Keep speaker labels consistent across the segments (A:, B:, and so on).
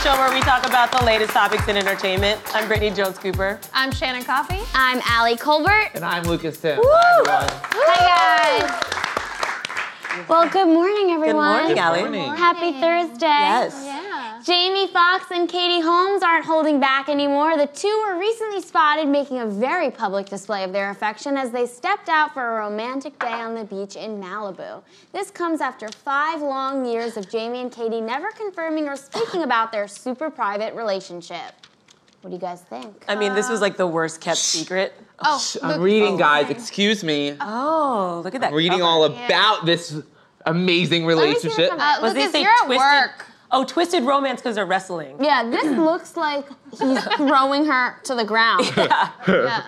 A: show where we talk about the latest topics in entertainment. I'm Brittany Jones-Cooper.
B: I'm Shannon Coffey.
C: I'm Allie Colbert.
D: And I'm Lucas Tim.
C: Woo!
D: Hi, everyone.
C: Hi, guys. Well, good morning, everyone.
A: Good morning, Allie.
D: Good morning.
C: Happy Thursday.
A: Yes.
B: Yeah.
C: Jamie Foxx and Katie Holmes aren't holding back anymore. The two were recently spotted making a very public display of their affection as they stepped out for a romantic day on the beach in Malibu. This comes after 5 long years of Jamie and Katie never confirming or speaking about their super private relationship. What do you guys think?
A: I mean, this was like the worst kept secret.
D: I'm reading, guys. Excuse me.
A: Oh, look at that.
D: I'm reading
A: cover.
D: all about this amazing relationship.
A: Was
B: Lucas,
A: they
B: you're at
A: twisted?
B: work.
A: Oh, twisted romance because they're wrestling.
C: Yeah, this looks like he's throwing her to the ground.
B: Yeah.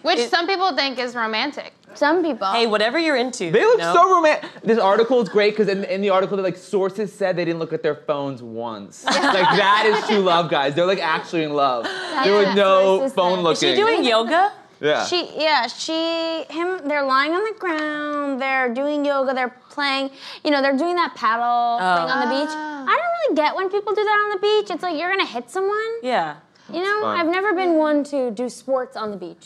B: Which some people think is romantic.
C: Some people.
A: Hey, whatever you're into.
D: They look
A: you know?
D: so romantic. This article is great because in the article, like sources said they didn't look at their phones once. Like that is true love, guys. They're like actually in love. There was no phone looking.
A: Is she doing yoga?
D: Yeah.
C: They're lying on the ground, they're doing yoga, they're playing, they're doing that paddle thing on the beach. I don't really get when people do that on the beach. It's like you're gonna hit someone.
A: Yeah.
D: fun.
C: I've never been one to do sports on the beach.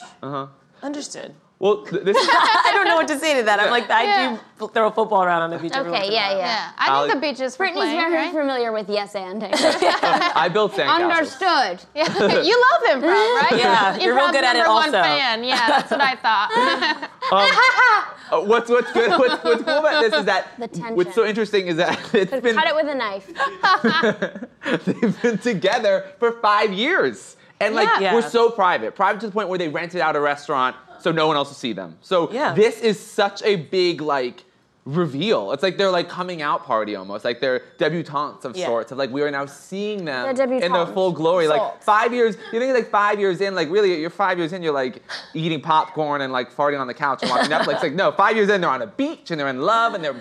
A: Understood.
D: Well, this is
A: I don't know what to say to that. I'm like, I do throw a football around on the beach every once
C: Okay,
A: in a while.
C: yeah.
B: I think the beach is for
C: Brittany's
B: playing,
C: very
B: right?
C: familiar with yes anding.
D: I built sandcastles.
C: Understood.
B: Yeah. You love improv, right?
A: Yeah, you're real
B: Improv's
A: good at it
B: #1
A: also.
B: fan. Yeah, that's what I thought.
D: What's good? What's cool about this is that
C: The tension.
D: what's so interesting is that it's been
C: Cut it with a knife.
D: they've been together for 5 years, and
A: Yeah.
D: we're so private to the point where they rented out a restaurant so no one else will see them. So
A: Yeah.
D: this is such a big reveal. It's like their coming out party almost, like they're debutantes of
A: Yeah.
D: sorts. Of we are now seeing them
C: They're
D: in their
C: debutantes.
D: full glory.
C: Sorts.
D: 5 years. You think 5 years in, really you're 5 years in, you're eating popcorn and farting on the couch and watching Netflix. No, 5 years in, they're on a beach and they're in love and they're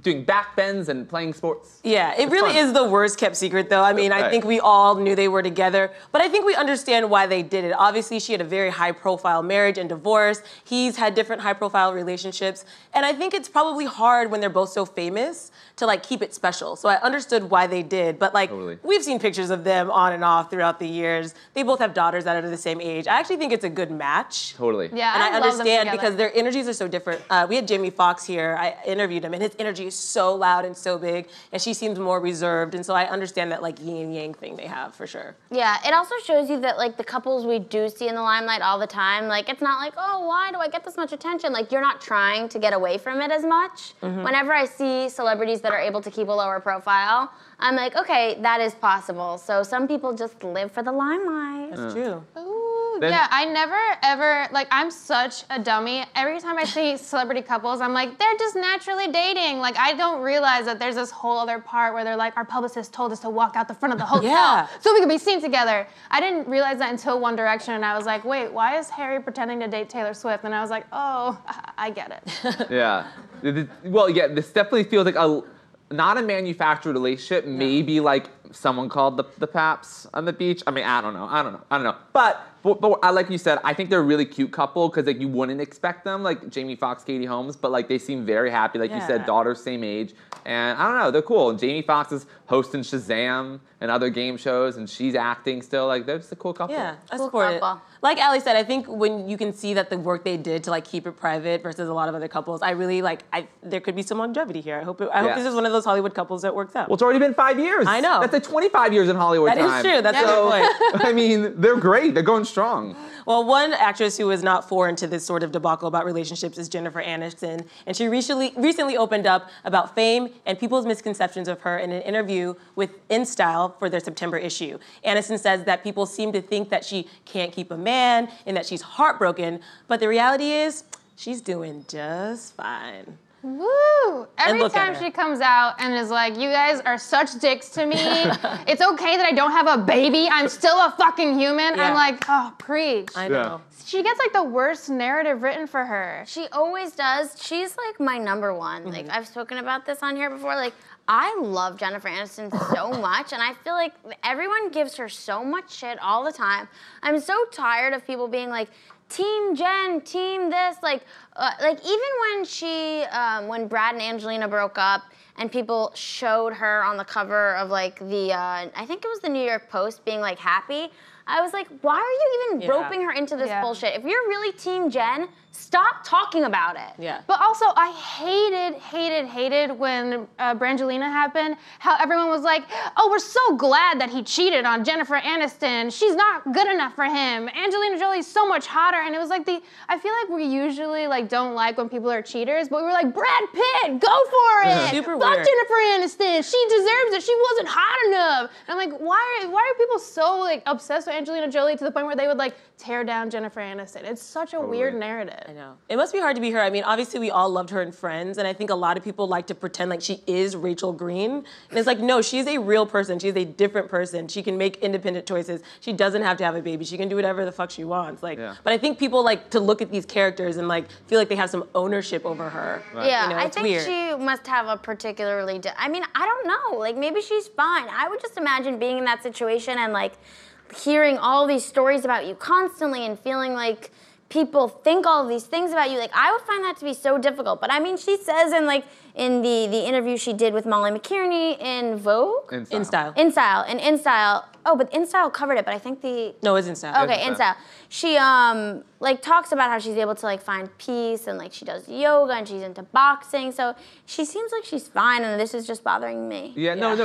D: doing back bends and playing sports.
A: Yeah, it really
D: fun.
A: is the worst kept secret, though. I mean, I
D: Right.
A: think we all knew they were together, but I think we understand why they did it. Obviously, she had a very high-profile marriage and divorce. He's had different high-profile relationships, and I think it's probably hard when they're both so famous to keep it special. So I understood why they did, but
D: Totally.
A: we've seen pictures of them on and off throughout the years. They both have daughters that are the same age. I actually think it's a good match.
D: Totally.
B: Yeah,
A: And I
B: love them
A: understand
B: together.
A: because their energies are so different. We had Jamie Foxx here. I interviewed him, and his energy is so loud and so big, and she seems more reserved. And so I understand that yin and yang thing they have for sure.
C: Yeah, it also shows you that the couples we do see in the limelight all the time, it's not oh, why do I get this much attention? You're not trying to get away from it as much. Whenever I see celebrities that are able to keep a lower profile, I'm okay, that is possible. So some people just live for the limelight.
A: That's true.
B: Ooh,
D: Then-
B: yeah, I never ever, I'm such a dummy. Every time I see celebrity couples, I'm they're just naturally dating. I don't realize that there's this whole other part where they're our publicist told us to walk out the front of the hotel
A: Yeah.
B: so we could be seen together. I didn't realize that until One Direction, and I was wait, why is Harry pretending to date Taylor Swift? And I was oh, I get it.
D: Yeah. Well, yeah, this definitely feels not a manufactured relationship, maybe someone called the Paps on the beach. I mean, I don't know. But I, like you said, I think they're a really cute couple because you wouldn't expect them, Jamie Foxx, Katie Holmes, but they seem very happy. You said,
A: Yeah.
D: daughters same age. And I don't know, they're cool. And Jamie Foxx is hosting Shazam and other game shows, and she's acting still. They're just a cool couple.
A: Yeah, I
C: Cool
A: support it.
C: couple.
A: Like Ali said, I think when you can see that the work they did to keep it private versus a lot of other couples, I really there could be some longevity here. I hope
D: Yes.
A: this is one of those Hollywood couples that works out.
D: Well, it's already been 5 years.
A: I know.
D: That's 25 years in Hollywood
A: That is
D: time.
A: true. That's a good point.
D: I mean, they're great. They're going strong.
A: Well, one actress who is not foreign to this sort of debacle about relationships is Jennifer Aniston, and she recently opened up about fame and people's misconceptions of her in an interview with InStyle for their September issue. Aniston says that people seem to think that she can't keep a man and that she's heartbroken, but the reality is she's doing just fine.
B: Woo! Every
A: look at
B: time
A: her.
B: she comes out and is you guys are such dicks to me. It's okay that I don't have a baby. I'm still a fucking human.
A: Yeah.
B: I'm oh, preach.
A: I know.
B: She gets the worst narrative written for her.
C: She always does. She's my number one. I've spoken about this on here before. I love Jennifer Aniston so much, and I feel everyone gives her so much shit all the time. I'm so tired of people being Team Jen, team this, like even when Brad and Angelina broke up and people showed her on the cover of like I think it was the New York Post being like happy, I was like, why are you even roping her into this bullshit? If you're really Team Jen, stop talking about it.
A: Yeah.
B: But also, I hated when Brangelina happened, how everyone was like, oh, we're so glad that he cheated on Jennifer Aniston. She's not good enough for him. Angelina Jolie's so much hotter. And it was like I feel like we usually like don't like when people are cheaters, but we were like, Brad Pitt, go for it.
A: Super
B: Fuck
A: weird.
B: Jennifer Aniston. She deserves it. She wasn't hot enough. And I'm like, why are people so like obsessed with Angelina Jolie to the point where they would like tear down Jennifer Aniston? It's such a weird narrative.
A: I know. It must be hard to be her. I mean, obviously we all loved her in Friends, and I think a lot of people like to pretend like she is Rachel Green. And it's like, no, she's a real person. She's a different person. She can make independent choices. She doesn't have to have a baby. She can do whatever the fuck she wants. Like, but I think people like to look at these characters and like feel like they have some ownership over her.
D: Right.
C: Yeah,
A: You know,
C: I
A: it's
C: think
A: weird.
C: she must have a particularly. I mean, I don't know. Like maybe she's fine. I would just imagine being in that situation and like hearing all these stories about you constantly and feeling like people think all of these things about you. Like I would find that to be so difficult. But I mean, she says in the interview she did with Molly McKierney in Vogue.
A: In Style.
C: In Style. Oh, but In Style covered it. But I think
A: No, it's In Style.
C: Okay, In Style. She like talks about how she's able to like find peace and like she does yoga and she's into boxing. So she seems like she's fine, and this is just bothering me.
D: Yeah, no.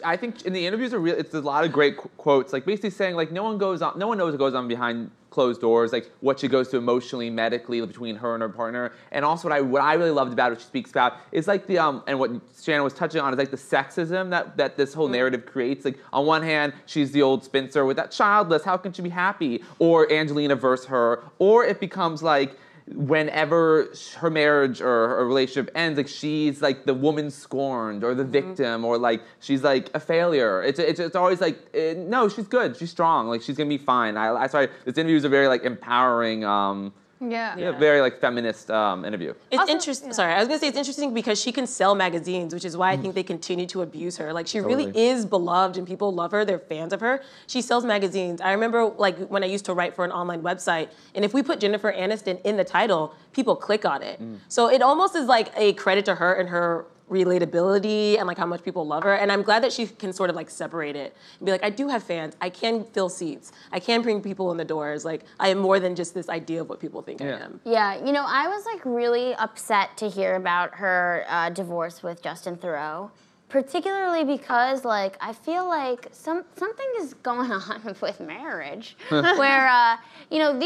D: I think in the interviews it's a lot of great quotes, like basically saying like no one knows what goes on behind closed doors, like what she goes through emotionally, medically between her and her partner. And also what I really loved about what she speaks about is like the and what Shannon was touching on is like the sexism that this whole narrative creates. Like on one hand, she's the old spinster with that childless, how can she be happy? Or Angelina versus her, or it becomes like whenever her marriage or her relationship ends, like she's like the woman scorned or the victim, or like she's like a failure. It's always like no, she's good, she's strong, like she's gonna be fine. I sorry, this interview is a very like empowering. Very like feminist interview.
A: It's interesting. Sorry, I was gonna say it's interesting because she can sell magazines, which is why I think they continue to abuse her. Like she really is beloved and people love her. They're fans of her. She sells magazines. I remember like when I used to write for an online website, and if we put Jennifer Aniston in the title, people click on it. So it almost is like a credit to her and her relatability and like how much people love her. And I'm glad that she can sort of like separate it and be like, I do have fans. I can fill seats. I can bring people in the doors. Like I am more than just this idea of what people think I am.
C: Yeah, you know, I was like really upset to hear about her divorce with Justin Theroux, particularly because like I feel like something is going on with marriage where, you know,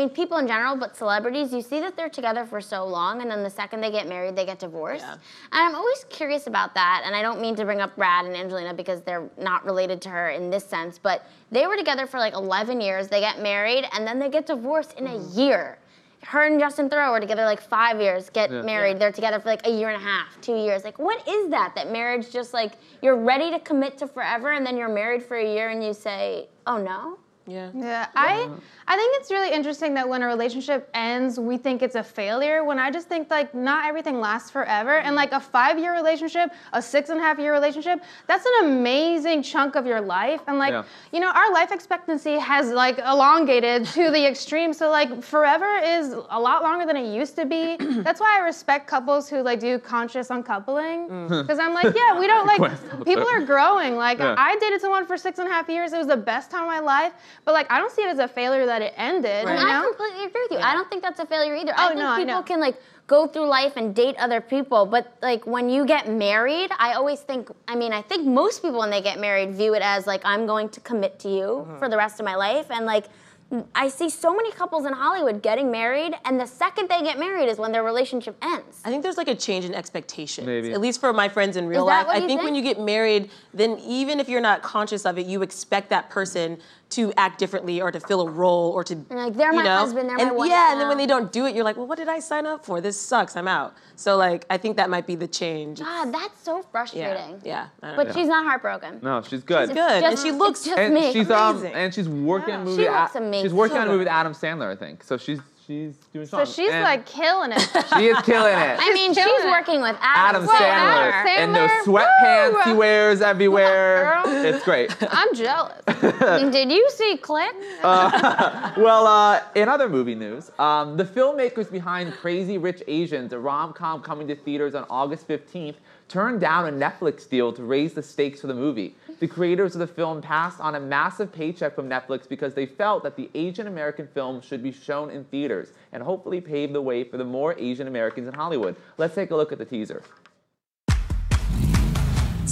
C: people in general, but celebrities, you see that they're together for so long, and then the second they get married, they get divorced. Yeah. And I'm always curious about that, and I don't mean to bring up Brad and Angelina because they're not related to her in this sense, but they were together for like 11 years, they get married, and then they get divorced in a year. Her and Justin Theroux were together like 5 years, get married, they're together for like a year and a half, 2 years. Like, what is that marriage just like, you're ready to commit to forever, and then you're married for a year and you say, oh no?
B: Yeah. I think it's really interesting that when a relationship ends, we think it's a failure, when I just think like not everything lasts forever. And like a 5-year relationship, a 6.5-year relationship, that's an amazing chunk of your life. And like, you know, our life expectancy has like elongated to the extreme. So like forever is a lot longer than it used to be. That's why I respect couples who like do conscious uncoupling. Because I'm like, yeah, we don't like, people are growing. Like I dated someone for 6.5 years. It was the best time of my life. But like, I don't see it as a failure that it ended.
C: Right.
B: You know?
C: I completely agree with you. I don't think that's a failure either. I think people can like go through life and date other people, but like when you get married, I always think, I think most people when they get married view it as like, I'm going to commit to you for the rest of my life. And like, I see so many couples in Hollywood getting married, and the second they get married is when their relationship ends.
A: I think there's like a change in expectations.
D: Maybe.
A: At least for my friends in real life. I think when you get married, then even if you're not conscious of it, you expect that person to act differently or to fill a role or to,
C: like, they're my husband, they're my wife
A: Yeah,
C: now.
A: and then when they don't do it, you're like, well, what did I sign up for? This sucks, I'm out. So like, I think that might be the change.
C: God, that's so frustrating.
A: Yeah.
C: But she's not heartbroken.
D: No, she's good.
A: She's good, and she looks
C: just
D: and
C: me.
D: she's
A: amazing.
D: and she's working a movie.
C: She looks amazing.
D: She's working on a movie with Adam Sandler, I think. So she's she's doing
B: So
D: something.
B: she's like killing it.
D: She is killing it.
C: I mean, she's working with Adam
D: Sandler.
B: Sandler.
D: And those sweatpants he
B: Woo!
D: wears everywhere.
B: Girl.
D: It's great.
B: I'm jealous.
C: Did you see Click?
D: Well, in other movie news, the filmmakers behind Crazy Rich Asians, a rom-com coming to theaters on August 15th, turned down a Netflix deal to raise the stakes for the movie. The creators of the film passed on a massive paycheck from Netflix because they felt that the Asian American film should be shown in theaters and hopefully pave the way for the more Asian Americans in Hollywood. Let's take a look at the teaser.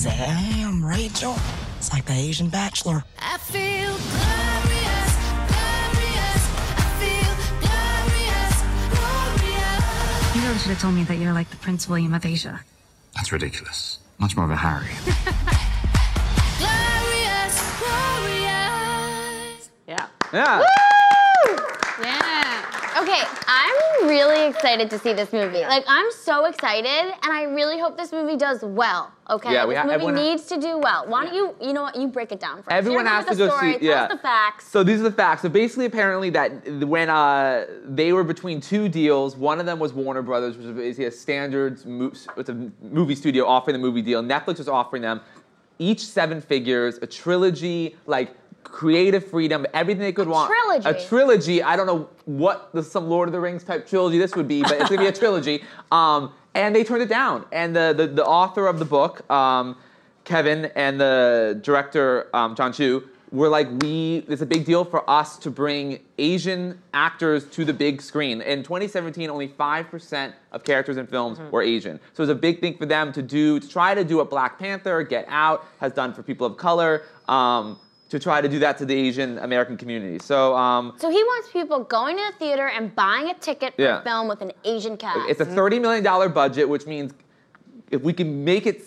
E: Damn, Rachel. It's like the Asian Bachelor.
F: I feel glorious, glorious. I feel glorious, glorious.
G: You really should have told me that you're like the Prince William of Asia.
H: That's ridiculous. Much more of a Harry.
F: Glorious, glorious.
A: Yeah.
D: Yeah.
B: Yeah.
C: Okay, I'm really excited to see this movie. Like, I'm so excited, and I really hope this movie does well. Okay,
D: Yeah,
C: this movie needs to do well. Why don't you know what? You break it down for us.
D: Everyone
C: You're
D: has
C: with
D: to
C: the
D: go
C: story,
D: see.
C: Tell us the facts.
D: So these are the facts. So basically, apparently, that when they were between two deals, one of them was Warner Brothers, which is basically a standard it's a movie studio offering the movie deal. Netflix was offering them each 7 figures, a trilogy, like creative freedom, everything they could want.
C: Trilogy.
D: A trilogy. I don't know what some Lord of the Rings type trilogy this would be, but it's gonna be a trilogy. And they turned it down. And the author of the book, Kevin, and the director, John Chu, were like, it's a big deal for us to bring Asian actors to the big screen. In 2017, only 5% of characters in films were Asian. So it was a big thing for them to try to do what Black Panther, Get Out has done for people of color, to try to do that to the Asian American community. So
C: So he wants people going to the theater and buying a ticket for a film with an Asian cast.
D: it's a $30 million budget, which means if we can make at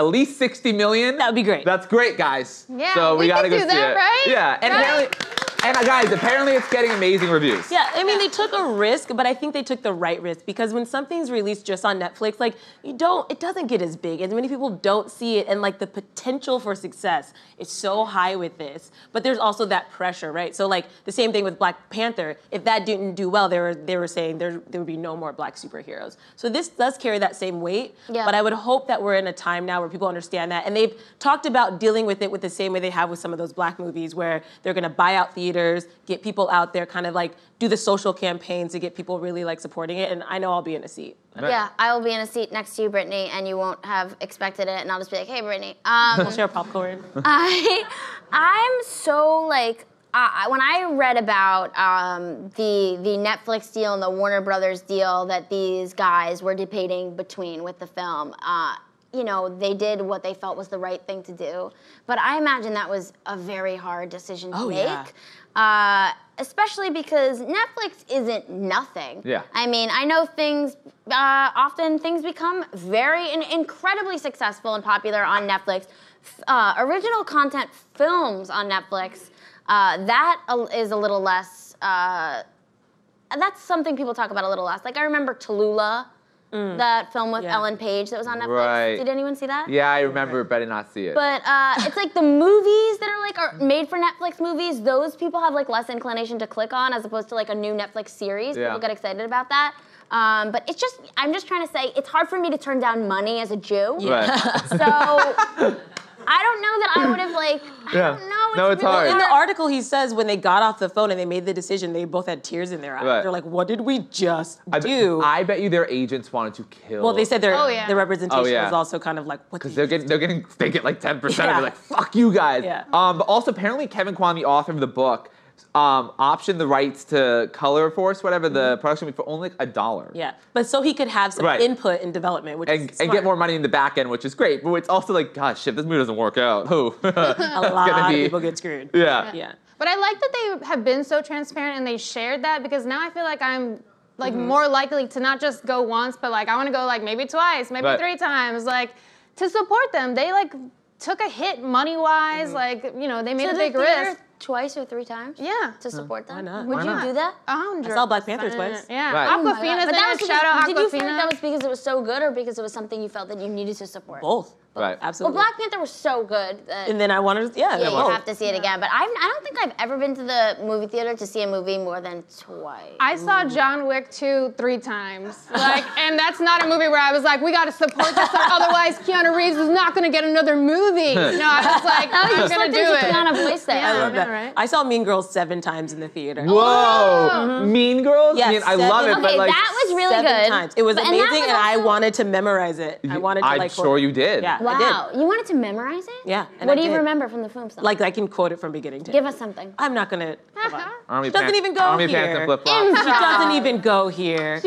D: least $60 million,
A: That would be great.
D: That's great, guys.
B: Yeah,
D: so we gotta
B: can
D: go
B: do
D: see
B: that,
D: it.
B: right?
D: Yeah, and apparently it's getting amazing reviews.
A: Yeah, I mean, they took a risk, but I think they took the right risk because when something's released just on Netflix, like, it doesn't get as big. As many people don't see it, and like the potential for success is so high with this. But there's also that pressure, right? So like the same thing with Black Panther. If that didn't do well, they were saying there would be no more Black superheroes. So this does carry that same weight.
C: Yeah.
A: But I would hope that we're in a time now where people understand that, and they've talked about dealing with it with the same way they have with some of those Black movies, where they're going to buy out theaters, get people out there, kind of like do the social campaigns to get people really like supporting it. And I know I'll be in a seat.
C: Yeah, I will be in a seat next to you, Brittany, and you won't have expected it, and I'll just be like, hey, Brittany.
A: We'll share popcorn.
C: I'm so like, when I read about the Netflix deal and the Warner Brothers deal that these guys were debating between with the film, they did what they felt was the right thing to do. But I imagine that was a very hard decision to make.
A: Yeah.
C: Especially because Netflix isn't nothing.
D: Yeah.
C: I mean, I know often things become very incredibly successful and popular on Netflix. Original content films on Netflix, that is a little less, that's something people talk about a little less. Like I remember Tallulah, that film with Ellen Page that was on Netflix.
D: Right.
C: Did anyone see that?
D: Yeah, I remember, but I did not see it.
C: But it's like the movies that are made for Netflix movies, those people have like less inclination to click on as opposed to like a new Netflix series.
D: Yeah.
C: People get excited about that. But I'm just trying to say, it's hard for me to turn down money as a Jew.
D: Right.
C: So I don't know that I would have I don't know.
D: No, it's hard.
A: In the article, he says when they got off the phone and they made the decision, they both had tears in their eyes.
D: Right.
A: They're like, what did we just do?
D: I bet you their agents wanted to kill.
A: Well, they said their representation
D: Oh, yeah.
A: was also kind of like, what?
D: Because they get like 10%.
A: Yeah.
D: They're like, fuck you guys.
A: Yeah.
D: But also apparently Kevin Kwan, the author of the book, optioned the rights to color force, whatever, the production for only like $1.
A: Yeah, but so he could have some input in development, which is
D: and get more money in the back end, which is great. But it's also like, gosh, shit, this movie doesn't work out.
A: a lot of people get screwed.
D: Yeah.
B: But I like that they have been so transparent and they shared that, because now I feel like I'm like more likely to not just go once, but like I want to go like maybe twice, maybe 3 times, like to support them. They like took a hit money-wise, like, they made a big risk.
C: twice or 3 times?
B: Yeah.
C: To support them?
A: Why not?
C: Would
A: Why
C: you
A: not?
C: do that?
B: 100%.
A: I saw Black Panther twice.
B: Yeah.
D: Right.
C: Oh my God.
B: Aquafina's
C: But that was
B: in it. Shout out
C: did you feel like
B: Aquafina.
C: that was because it was so good or because it was something you felt that you needed to support?
A: Both.
D: Right.
C: Well,
A: Absolutely.
C: Black Panther was so good that
A: And then I wanted to,
C: yeah, you
A: both.
C: have to see it again. But I don't think I've ever been to the movie theater to see a movie more than twice.
B: I saw John Wick 2 3 times. And that's not a movie where I was like, we gotta support this, or otherwise Keanu Reeves is not gonna get another movie. No, I was like, I'm gonna do it.
C: Keanu voice there.
B: Yeah.
A: I love that.
B: right?
A: I saw Mean Girls 7 times in the theater.
D: Whoa! Mean Girls?
A: Yes,
D: I mean, I love it,
A: seven-
D: but
C: Okay,
D: like,
C: that was really
A: 7
C: good.
A: times. It was
C: But- that
A: amazing,
C: was
A: and I
C: also-
A: wanted to memorize it. I wanted to
D: I'm
A: like.
D: sure you did.
A: Yeah, I
C: Wow,
A: did.
C: you wanted to memorize it?
A: Yeah, and
C: What
A: I
C: do you
A: did.
C: remember from the film stuff?
A: Like I can quote it from beginning to.
C: Give us something.
A: I'm not gonna. Come on.
D: Army
A: She doesn't
D: pants-
A: even go
D: Army
A: here.
D: pants and flip flops.
A: She doesn't even go here.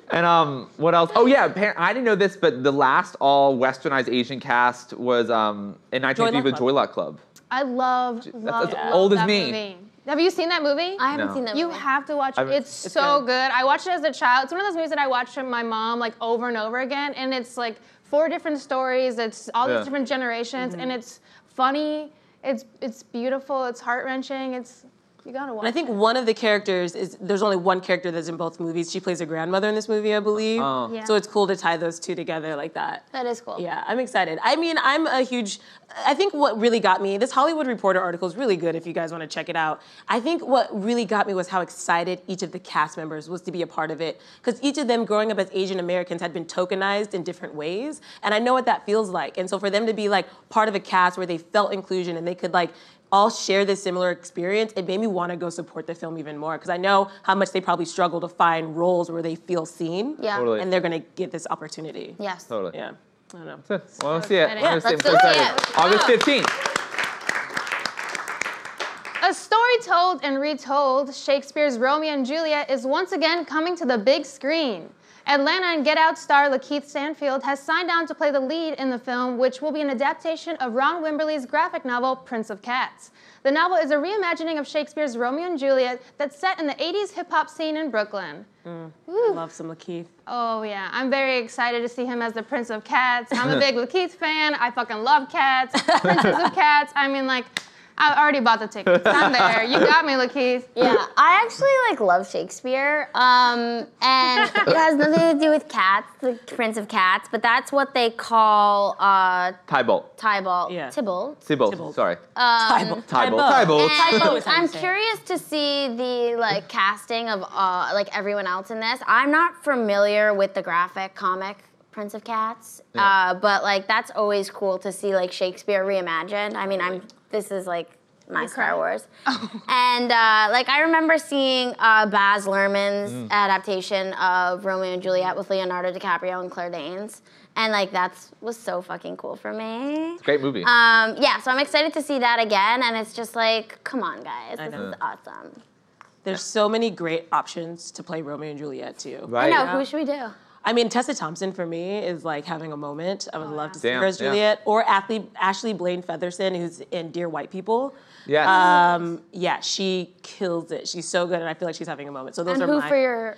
D: And what else? Oh yeah, I didn't know this, but the last all westernized Asian cast was in 1980 with
A: Club.
D: Joy Luck Club.
B: I love
D: that's
B: love
D: old as
B: that
D: me.
B: movie. Have you seen that movie?
C: I haven't
D: No.
C: seen that
B: You
C: movie.
B: have to watch it.
D: I've-
B: It's
A: It's
B: so
A: good.
B: good. I watched it as a child. It's one of those movies that I watched with my mom like over and over again, and it's like 4 different stories. It's all
D: Yeah.
B: these different generations, and it's funny. It's beautiful. It's heart wrenching. You gotta watch.
A: And I think one of the characters is there's only one character that's in both movies. She plays a grandmother in this movie, I believe.
D: Oh.
B: Yeah.
A: So it's cool to tie those two together like that.
C: That is cool.
A: Yeah, I'm excited. I mean, I think what really got me, this Hollywood Reporter article is really good if you guys want to check it out. I think what really got me was how excited each of the cast members was to be a part of it. Because each of them growing up as Asian Americans had been tokenized in different ways. And I know what that feels like. And so for them to be like part of a cast where they felt inclusion and they could like all share this similar experience, it made me want to go support the film even more. Because I know how much they probably struggle to find roles where they feel seen.
C: Yeah.
D: Totally.
A: And they're going to get this opportunity.
C: Yes.
D: Totally.
A: Yeah. I don't know.
D: Well, I want to see it.
B: exciting.
D: I wanna see it.
C: Let's
D: I'm so
C: go see
D: excited.
C: it.
D: August 15th.
B: A story told and retold, Shakespeare's Romeo and Juliet is once again coming to the big screen. Atlanta and Get Out star Lakeith Stanfield has signed on to play the lead in the film, which will be an adaptation of Ron Wimberly's graphic novel, Prince of Cats. The novel is a reimagining of Shakespeare's Romeo and Juliet that's set in the 80s hip-hop scene in Brooklyn.
A: Love some Lakeith.
B: Oh yeah, I'm very excited to see him as the Prince of Cats. I'm a big Lakeith fan. I fucking love cats. Princess of Cats. I mean, like, I already bought the tickets. I'm there. You got me, Lakeith.
C: Yeah, I actually like love Shakespeare, and it has nothing to do with cats, the Prince of Cats, but that's what they call
D: Tybalt.
C: Tybalt.
A: Yeah.
C: Tybalt.
D: Tybalt. Sorry.
A: Tybalt.
D: Tybalt.
C: And
A: is how you
C: I'm
A: say it.
C: curious to see the casting of like everyone else in this. I'm not familiar with the graphic comic Prince of Cats, but like that's always cool to see like Shakespeare reimagined. I mean, this is like my Star Wars, and like I remember seeing Baz Luhrmann's adaptation of Romeo and Juliet with Leonardo DiCaprio and Claire Danes. And like was so fucking cool for me.
D: Great movie.
C: Yeah, so I'm excited to see that again, and it's just like, come on, guys, this is awesome.
A: There's so many great options to play Romeo and Juliet too.
D: Right.
C: I know, who should we do?
A: I mean, Tessa Thompson for me is like having a moment. I would love to see
D: Damn,
A: her as
D: yeah.
A: Juliet, or Ashley Blaine Featherston, who's in Dear White People.
D: Yes.
A: Yeah, she kills it. She's so good, and I feel like she's having a moment. So those
C: And
A: are
C: who
A: my.
C: for your...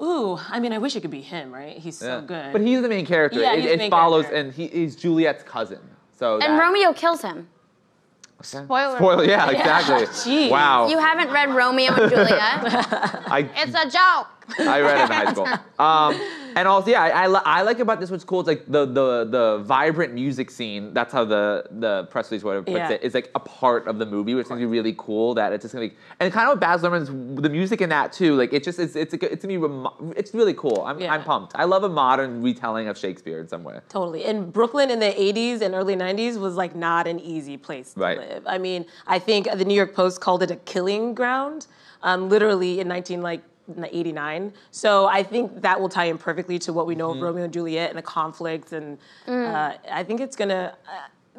A: Ooh, I mean, I wish it could be him, right? He's so good.
D: But he's the main character.
A: Yeah, he's the
D: it
A: main
D: follows,
A: character.
D: and he's Juliet's cousin. So
C: And Romeo kills him.
B: Spoiler.
D: Yeah, exactly.
A: Jeez.
D: Wow.
C: You haven't read Romeo and Juliet?
B: It's a joke.
D: I read it in high school. And also, yeah, I like about this what's cool. It's like the vibrant music scene. That's how the press release whatever puts
A: Yeah.
D: it is like a part of the movie, which is gonna be really cool. That it's just gonna be, and kind of with Baz Luhrmann's the music in that too. Like it's it's really cool. I'm pumped. I love a modern retelling of Shakespeare in some way.
A: Totally. And Brooklyn in the 80s and early 90s was like not an easy place to
D: Right.
A: live. I mean, I think the New York Post called it a killing ground, literally in 1989. So I think that will tie in perfectly to what we know of Romeo and Juliet and the conflicts. And I think it's gonna,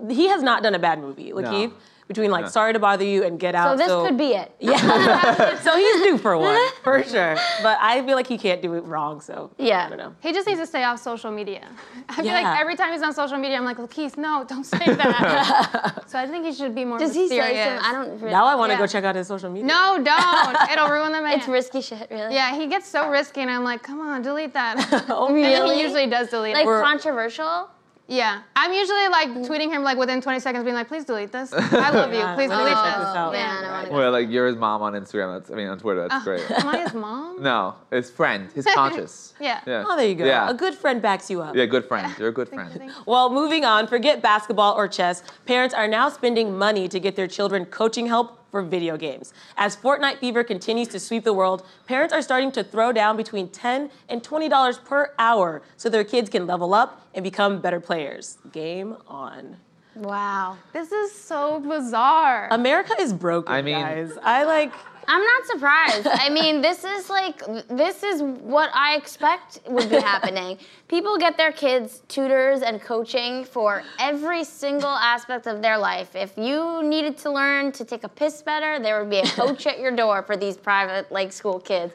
A: he has not done a bad movie. Lakeith, between like Sorry to Bother You and Get Out.
C: So this could be it.
A: Yeah. So he's due for one, for sure. But I feel like he can't do it wrong, so
C: Yeah.
A: I don't know.
B: He just needs to stay off social media. I feel
A: Yeah.
B: like every time he's on social media, I'm like, Lakeith, no, don't say that. So I think he should be more
C: Does he
B: mysterious.
C: say some... I don't... Really,
A: Now I want to
B: Yeah.
A: go check out his social media.
B: No, don't. It'll ruin the man.
C: It's risky shit, really.
B: Yeah, he gets so risky, and I'm like, come on, delete that.
A: Oh,
B: And then
C: really?
B: he usually does delete
C: Like
B: it.
C: controversial?
B: Yeah, I'm usually like tweeting him like within 20 seconds, being like, "Please delete this. I love you. Please delete
A: check
B: this."
A: this out.
C: Man, I wanna go.
D: Well, like you're his mom on Instagram. On Twitter. That's great.
B: Am I his mom?
D: No, his friend, his conscious.
B: Yeah.
D: Yeah.
A: Oh, there you go.
D: Yeah.
A: A good friend backs you up.
D: Yeah, good friend. You're a good friend.
B: Thank you.
A: Well, moving on, forget basketball or chess. Parents are now spending money to get their children coaching help for video games. As Fortnite fever continues to sweep the world, parents are starting to throw down between $10 and $20 per hour so their kids can level up and become better players. Game on.
C: Wow.
B: This is so bizarre.
A: America is broken,
D: I mean-
A: guys.
C: I'm not surprised. I mean, this is what I expect would be happening. People get their kids tutors and coaching for every single aspect of their life. If you needed to learn to take a piss better, there would be a coach at your door for these private school kids.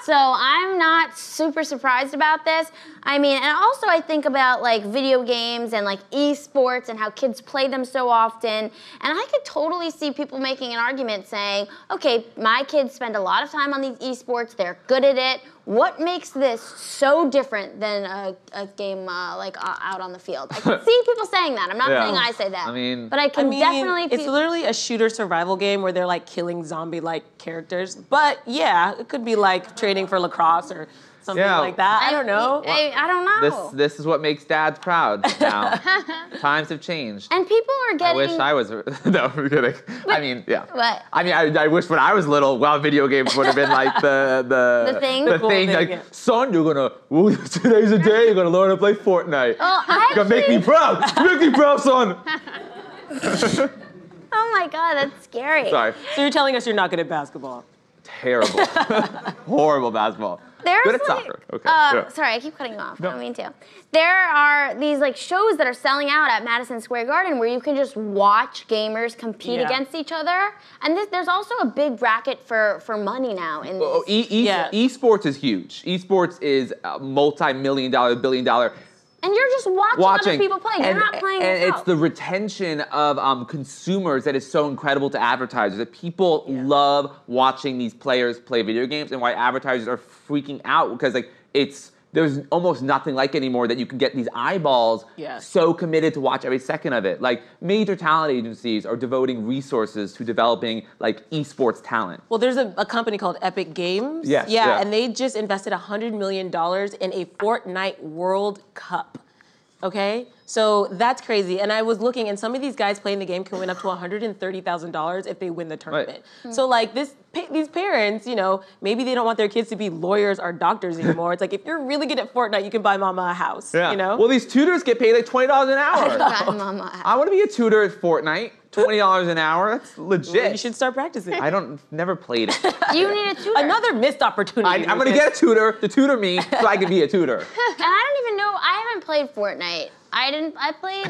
C: So I'm not super surprised about this. I mean, and also I think about video games and esports and how kids play them so often. And I could totally see people making an argument saying, okay, my kids spend a lot of time on these esports, they're good at it. What makes this so different than a game out on the field? I can see people saying that. I'm not saying I say that.
D: I mean-
C: but I can definitely
A: it's literally a shooter survival game where they're killing zombie-like characters. But yeah, it could be training for lacrosse or something like that. I don't know.
C: I don't know.
D: This is what makes dads proud now. Times have changed.
C: And people are
D: I
C: getting.
D: wish I was. No, I'm kidding. I mean, yeah.
C: What?
D: I mean, I wish when I was little, video games would have been the
C: thing?
D: The
A: Cool
D: thing,
A: thing,
D: like,
A: yeah.
D: son, today's the day. You're gonna learn to play Fortnite.
C: Oh,
D: You're gonna make me proud. Make me proud, son.
C: Oh my God, that's scary.
D: Sorry.
A: So you're telling us you're not good at basketball?
D: Terrible. Horrible basketball.
C: There's
D: Good at soccer. Okay. Yeah.
C: Sorry, I keep cutting you off. I don't mean to. There are these shows that are selling out at Madison Square Garden where you can just watch gamers compete
A: Yeah.
C: against each other. And there's also a big bracket for money now in this.
D: Esports is huge. Esports is a multi-million-dollar, billion-dollar.
C: And you're just watching other people play. You're not playing
D: And
C: yourself.
D: it's the retention of consumers that is so incredible to advertisers. That people love watching these players play video games, and why advertisers are freaking out because there's almost nothing like anymore that you can get these eyeballs so committed to watch every second of it. Major talent agencies are devoting resources to developing esports talent.
A: Well, there's a company called Epic Games.
D: Yes,
A: Yeah,
D: yeah.
A: and they just invested $100 million in a Fortnite World Cup. Okay? So that's crazy. And I was looking, and some of these guys playing the game can win up to $130,000 if they win the tournament.
D: Right.
A: So these parents, maybe they don't want their kids to be lawyers or doctors anymore. It's if you're really good at Fortnite, you can buy mama a house.
D: Yeah.
A: You know?
D: Well, these tutors get paid $20 an hour. I want to be a tutor at Fortnite. $20 an hour. That's legit.
A: You should start practicing.
D: Never played it.
C: You need a tutor.
A: Another missed opportunity.
D: I'm gonna get a tutor to tutor me so I can be a tutor.
C: And I don't even know. I haven't played Fortnite. I played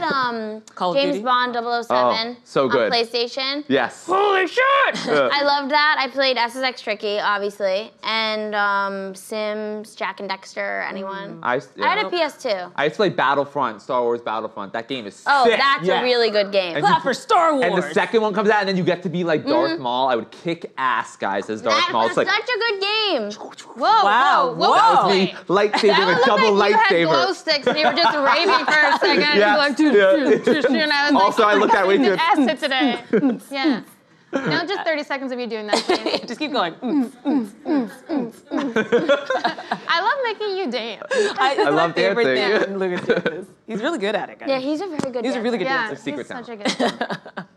A: Call of
C: James
A: Duty?
C: Bond 007
D: Oh, so good.
C: on PlayStation.
D: Yes.
A: Holy shit!
C: I loved that. I played SSX Tricky, obviously, and Sims, Jack and Dexter. Anyone?
D: I
C: had a PS2.
D: I used to play Battlefront, Star Wars Battlefront. That game is
C: Oh,
D: sick.
C: that's
D: Yes.
C: a really good game.
D: And
A: Clap for Star Wars.
D: And the second one comes out, and then you get to be like Darth Maul. I would kick ass, guys, as Darth
C: That
D: Maul.
C: was
D: It's
C: such a good game.
B: Whoa,
A: Wow,
B: whoa, whoa,
D: that
B: whoa.
D: was me, lightsaber,
B: That
D: a
B: would look
D: double
B: like
D: lightsaber.
B: you had glow sticks and you were just raving for a second.
D: Yes.
B: You were
D: Yeah.
B: and I was
D: Also, I looked at way too.
B: acid today. Yeah. Now just 30 seconds of you doing that, please.
A: Just keep going.
B: I love making you dance.
A: I
D: love
A: my favorite
D: dancing.
A: thing when Lucas does this. He's really good at it, guys.
C: Yeah, he's a very good
A: He's a really good
B: Yeah,
A: dancer.
D: It's a secret
B: he's such a
D: talent.
B: good dancer.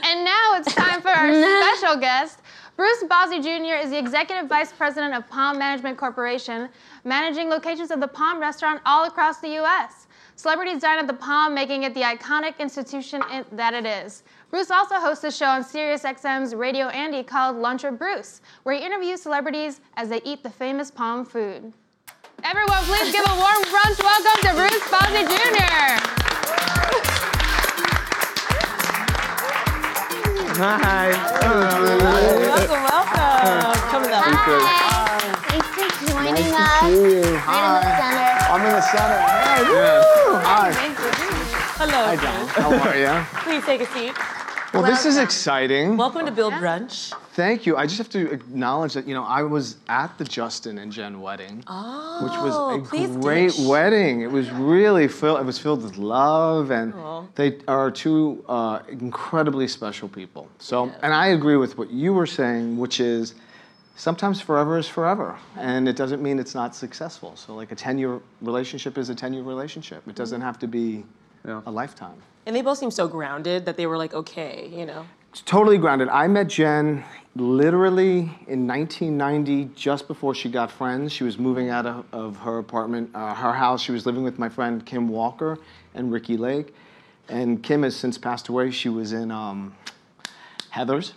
B: And now it's time for our special guest. Bruce Bozzi Jr. is the Executive Vice President of Palm Management Corporation, managing locations of the Palm restaurant all across the U.S. Celebrities dine at the Palm, making it the iconic institution that it is. Bruce also hosts a show on Sirius XM's Radio Andy called Lunch with Bruce, where he interviews celebrities as they eat the famous Palm food. Everyone, please give a warm brunch welcome to Bruce Bozzi Jr.
D: Hi.
A: Welcome. Coming up.
C: Hi. Thanks for joining us. Right in the center.
I: I'm in the center. Hey,
D: Yeah.
I: Hi.
A: Hello.
I: Hi, John. How are you?
A: Please take a seat.
I: Well, this is exciting.
A: Welcome to Bill Brunch.
I: Thank you. I just have to acknowledge that, I was at the Justin and Jen wedding, which was a great wedding. It was really filled with love, and they are two incredibly special people. So, and I agree with what you were saying, which is sometimes forever is forever, and it doesn't mean it's not successful. So like a 10-year relationship is a 10-year relationship. It doesn't have to be a lifetime.
A: And they both seem so grounded that they were like, okay,
I: Totally grounded. I met Jen literally in 1990, just before she got Friends. She was moving out of her apartment, her house. She was living with my friend Kim Walker and Ricky Lake. And Kim has since passed away. She was in Heathers.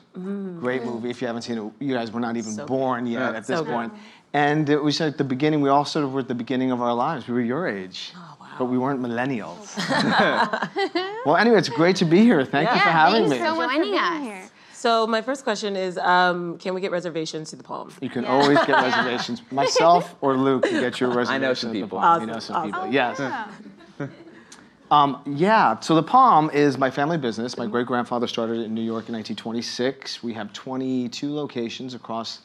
I: Great movie. If you haven't seen it, you guys were not even born yet at this point. And it was at the beginning, we all sort of were at the beginning of our lives. We were your age. But we weren't millennials. Well, anyway, it's great to be here. Thank you for having me.
C: Thanks so much for joining us.
A: So my first question is, can we get reservations to the Palm?
I: You can always get reservations. Myself or Luke can get your reservation.
D: I know some people.
I: You know some people. Yes. So the Palm is my family business. My great-grandfather started it in New York in 1926. We have 22 locations across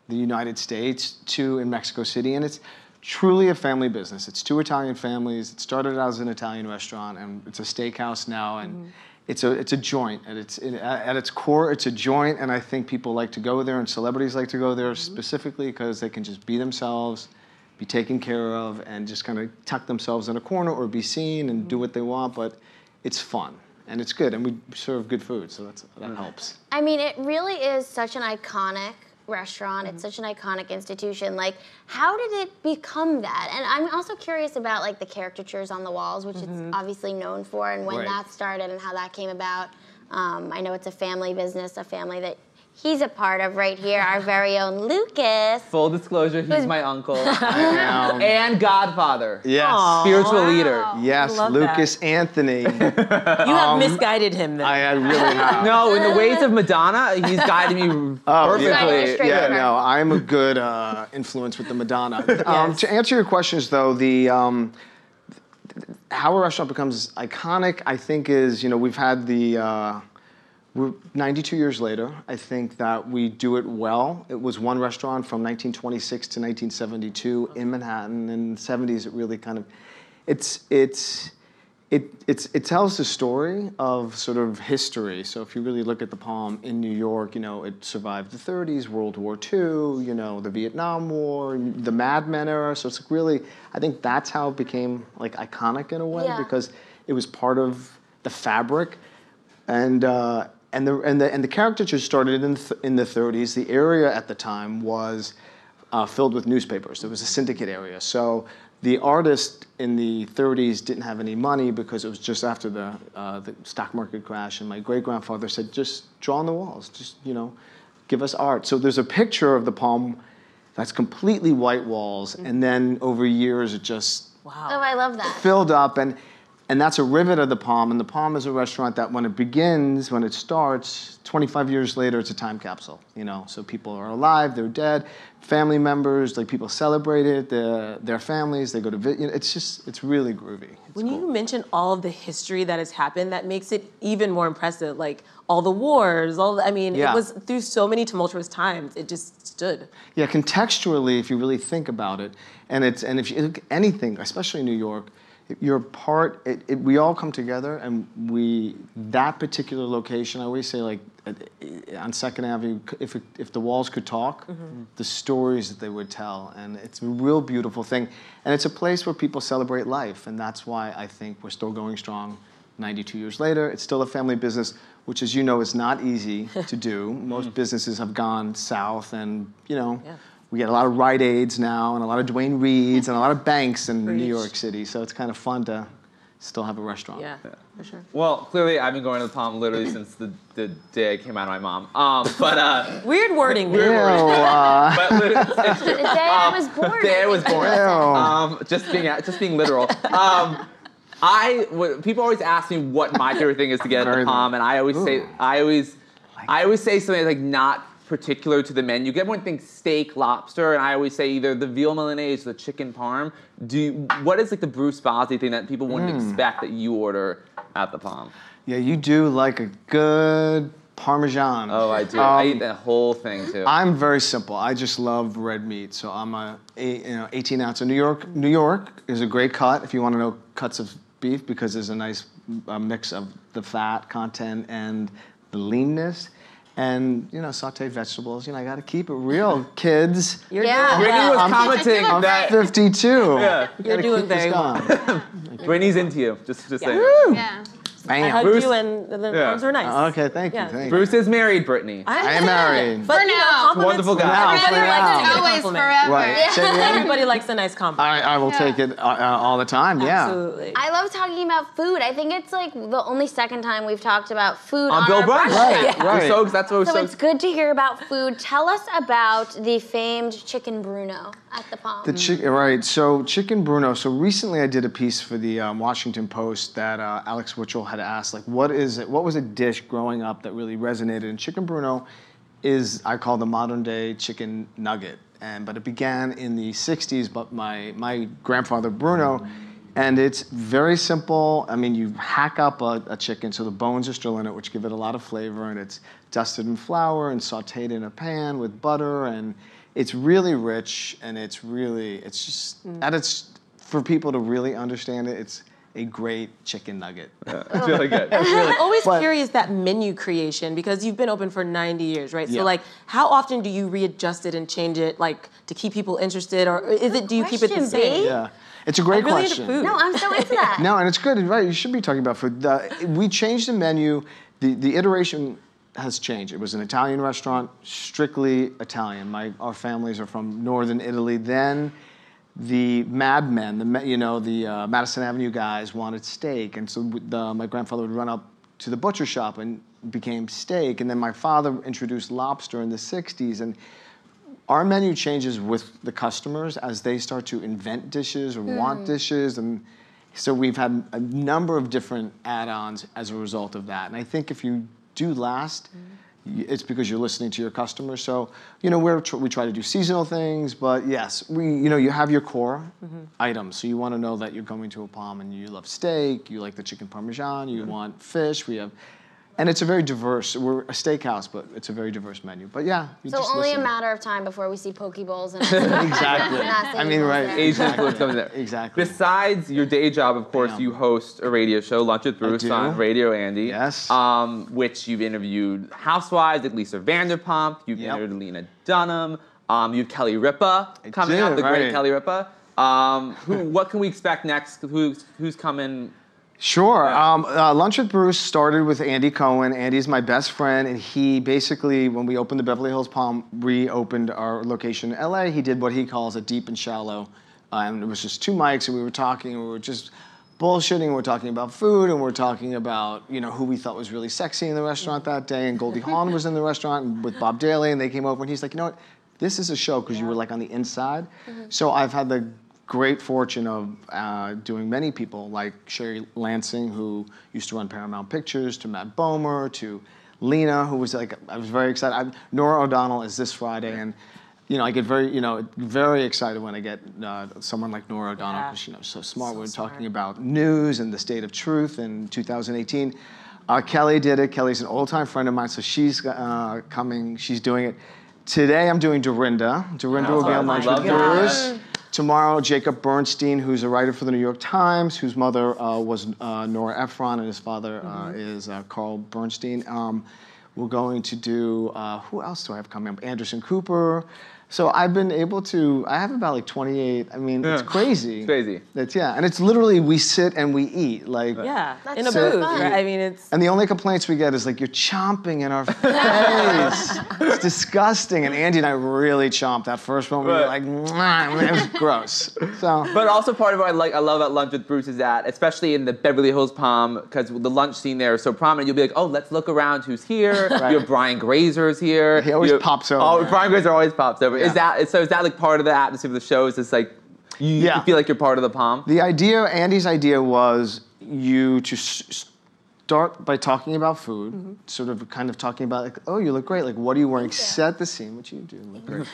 I: the United States, 2 in Mexico City, and it's truly a family business. It's 2 Italian families. It started out as an Italian restaurant, and it's a steakhouse now, and it's a joint. At its core, it's a joint, and I think people like to go there, and celebrities like to go there specifically because they can just be themselves, be taken care of, and just kind of tuck themselves in a corner or be seen and do what they want, but it's fun. And it's good, and we serve good food, so that helps.
C: I mean, it really is such an iconic restaurant. It's such an iconic institution. Like, how did it become that? And I'm also curious about like the caricatures on the walls, which it's obviously known for, and when that started and how that came about. I know it's a family business, a family that he's a part of right here, our very own Lucas.
D: Full disclosure, he's my uncle. And godfather.
I: Yes.
D: Spiritual leader.
I: Yes, Lucas Anthony.
A: You have misguided him then.
I: I really have.
D: No, in the ways of Madonna, he's guided me perfectly.
I: Yeah, no, I'm a good influence with the Madonna. To answer your questions, though, how a restaurant becomes iconic, I think, is we've had we're 92 years later. I think that we do it well. It was one restaurant from 1926 to 1972 in Manhattan. In the 70s, it really kind of, it tells the story of sort of history. So if you really look at the Palm in New York, it survived the 30s, World War II, the Vietnam War, the Mad Men era. So it's really, I think that's how it became like iconic in a way because it was part of the fabric. And the caricature started in the 30s. The area at the time was filled with newspapers. There was a syndicate area. So the artist in the 30s didn't have any money because it was just after the stock market crash. And my great-grandfather said, just draw on the walls. Just, give us art. So there's a picture of the Palm that's completely white walls. And then over years, it just
C: Oh, I love that.
I: filled up. And that's a rivet of the Palm, and the Palm is a restaurant that when it starts, 25 years later, it's a time capsule, So people are alive, they're dead, family members, like people celebrate it, their families, they go to visit, it's really groovy.
A: When you mention all of the history that has happened, that makes it even more impressive, like all the wars, it was through so many tumultuous times, it just stood. Yeah,
I: contextually, if you really think about it, and if you look at anything, especially New York, you're part. We all come together, and that particular location. I always say, like on Second Avenue, if the walls could talk, the stories that they would tell, and it's a real beautiful thing. And it's a place where people celebrate life, and that's why I think we're still going strong. 92 years later, it's still a family business, which, as you know, is not easy to do. Most businesses have gone south, and we get a lot of Rite Aids now, and a lot of Dwayne Reeds, and a lot of banks in New York City. So it's kind of fun to still have a restaurant.
A: Yeah, for sure.
D: Well, clearly, I've been going to the Palm literally since the day I came out of my mom.
A: Weird wording.
D: Weird wording. But it's true.
C: The day I was born.
D: The day I was born. Just being literal. People always ask me what my favorite thing is to get at the Palm, and I always say something like not particular to the menu. Everyone thinks steak, lobster, and I always say either the veal milanese or the chicken parm. What is like the Bruce Bozzi thing that people wouldn't expect that you order at the Palm.
I: Yeah, you do like a good Parmesan.
D: Oh, I do. I eat the whole thing too.
I: I'm very simple. I just love red meat, so I'm a 18 ounce. In New York is a great cut if you want to know cuts of beef because there's a nice mix of the fat content and the leanness. And sautéed vegetables. I got to keep it real, kids.
D: Brittany was commenting
I: I'm
D: that
I: 52.
D: Yeah.
A: You're doing very well.
D: Brittany's into you. Just saying.
B: Yeah.
A: I
I: Bam.
A: hugged
D: Bruce-
A: you and the arms were nice.
I: Okay, thank you.
A: Yeah.
I: Thank you.
D: Bruce is married, Brittany.
I: I am married.
A: But
B: For now.
A: compliments,
D: Wonderful guy.
I: Now,
A: everybody
I: for
A: likes
I: now.
A: to get a
B: Always,
A: compliment.
B: forever.
I: Right. Say it again.
A: Everybody likes a nice compliment.
I: I will take it all the time. Yeah.
A: Absolutely.
C: I love talking about food. I think it's like the only second time we've talked about food
D: On
C: on
D: Bill
C: our
D: Brunch.
C: Brunch.
I: Right.
D: That's what we're
C: So
D: so.
C: it's good to hear about food. Tell us about the famed chicken Bruno at the Palm.
I: Right. So chicken Bruno. So recently I did a piece for the Washington Post that Alex Witchell had asked, like, what was a dish growing up that really resonated? And chicken Bruno is, I call the modern day chicken nugget. But it began in the 60s, but my grandfather Bruno, and it's very simple. I mean, you hack up a chicken so the bones are still in it, which give it a lot of flavor, and it's dusted in flour and sautéed in a pan with butter, and it's really rich, and it's just, for people to really understand it, it's a great chicken nugget.
D: It's really good.
A: I'm always curious that menu creation because you've been open for 90 years, right?
I: Yeah.
A: So like, how often do you readjust it and change it, like to keep people interested, or do you keep it the
C: Question,
A: same?
C: B.
I: Yeah. It's a great
A: I'm really into
I: question.
A: food.
C: No, I'm so into that.
I: No, and it's good, right? You should be talking about food. We changed the menu. The iteration has changed. It was an Italian restaurant, strictly Italian. Our families are from northern Italy. Then the Mad Men, the Madison Avenue guys wanted steak, and so my grandfather would run up to the butcher shop and became steak. And then my father introduced lobster in the 60s. And our menu changes with the customers as they start to invent dishes or want dishes. And so we've had a number of different add-ons as a result of that. And I think if you do last, it's because you're listening to your customers. So, we try to do seasonal things, but yes, you have your core items. So you want to know that you're going to a Palm and you love steak, you like the chicken Parmesan, you want fish. And it's a very diverse, we're a steakhouse, but it's a very diverse menu. But yeah, you
C: So
I: just
C: only
I: listen.
C: a matter of time before we see poke bowls and
I: Exactly. I mean, right.
D: Asian influence coming there.
I: Exactly.
D: Besides your day job, of course,
I: Yeah.
D: you host a radio show, Lunch with Bruce,
I: do.
D: on Radio Andy.
I: Yes.
D: Which you've interviewed housewives like Lisa Vanderpump. You've
I: Yep.
D: interviewed Lena Dunham. You have Kelly Ripa coming
I: did,
D: out, the great
I: right.
D: Kelly Ripa. What can we expect next? Who's coming?
I: Sure. Lunch with Bruce started with Andy Cohen. Andy's my best friend, and he basically, when we opened the Beverly Hills Palm, reopened our location in LA, he did what he calls a deep and shallow. And it was just two mics, and we were talking, and we were just bullshitting, and we're talking about food, and we're talking about, who we thought was really sexy in the restaurant that day, and Goldie Hawn was in the restaurant with Bob Daly, and they came over, and he's like, you know what, this is a show, because you were like on the inside. So I've had the great fortune of doing many people like Sherry Lansing, who used to run Paramount Pictures, to Matt Bomer, to Lena, who was I was very excited. Nora O'Donnell is this Friday, and I get very excited when I get someone like Nora O'Donnell, because she's so smart. We're talking about news and the state of truth in 2018. Kelly did it. Kelly's an old-time friend of mine, so she's coming. She's doing it. Today I'm doing Dorinda. Dorinda will be on Lunch with Bruce. Tomorrow, Jacob Bernstein, who's a writer for the New York Times, whose mother was Nora Ephron, and his father is Carl Bernstein. We're going to do, who else do I have coming up? Anderson Cooper. So I've been able to, I have about like 28, I mean, it's crazy.
D: It's crazy.
I: And it's literally, we sit and we eat. Like,
A: Yeah, in a
C: so
A: booth,
C: fun.
A: right? I mean, it's...
I: and the only complaints we get is like, you're chomping in our face. It's disgusting. And Andy and I really chomped that first one. We were like, mwah, it was gross. So,
D: But also part of what I love about Lunch with Bruce is that, especially in the Beverly Hills Palm, because the lunch scene there is so prominent, you'll be like, oh, let's look around who's here.
I: Right.
D: You have Brian Grazer's here.
I: He always pops over.
D: Oh, Brian Grazer always pops over.
I: Yeah.
D: Is that like part of the atmosphere of the show? Is this like, you feel like you're part of the Palm?
I: the idea, Andy's idea was you to start by talking about food, sort of kind of talking about, like, oh, you look great. Like, what are you wearing? Set the scene, which you do look great.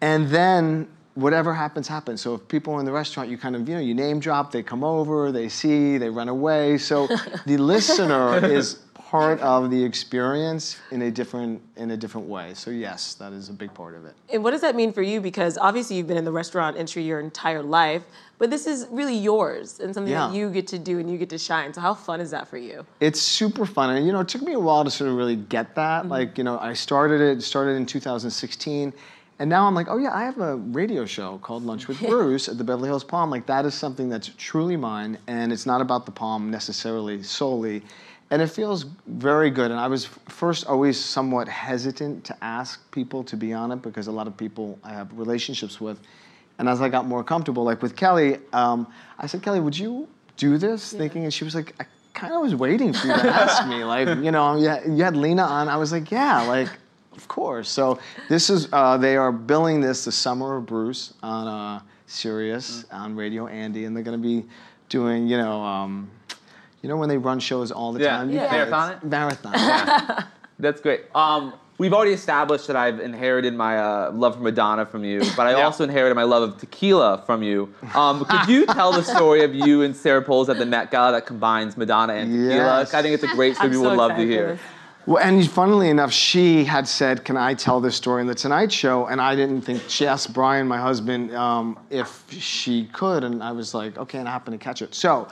I: And then whatever happens, happens. So if people are in the restaurant, you kind of, you name drop, they come over, they see, they run away. So the listener is part of the experience in a different way. So yes, that is a big part of it.
A: And what does that mean for you? Because obviously you've been in the restaurant industry your entire life, but this is really yours and something that you get to do and you get to shine. So how fun is that for you?
I: It's super fun. And it took me a while to sort of really get that. Like, I started in 2016. And now I'm like, oh yeah, I have a radio show called Lunch with Bruce at the Beverly Hills Palm. Like that is something that's truly mine, and it's not about the Palm necessarily solely. And it feels very good. And I was first always somewhat hesitant to ask people to be on it because a lot of people I have relationships with. And as I got more comfortable, like with Kelly, I said, Kelly, would you do this? Thinking, and she was like, I kind of was waiting for you to ask me. Like, you had Lena on. I was like, yeah, like, of course. So this is, they are billing this the Summer of Bruce on Sirius on Radio Andy, and they're going to be doing, when they run shows all the time?
D: Yeah, marathon it?
I: Marathon.
D: Yeah. That's great. We've already established that I've inherited my love for Madonna from you, but I also inherited my love of tequila from you. Could you tell the story of you and Sarah Poles at the Met Gala that combines Madonna and tequila?
I: Yes.
D: I think it's a great story people would love to hear.
I: Well, and funnily enough, she had said, can I tell this story in the Tonight Show? And I didn't think, she asked Brian, my husband, if she could, and I was like, okay, and I happened to catch it. So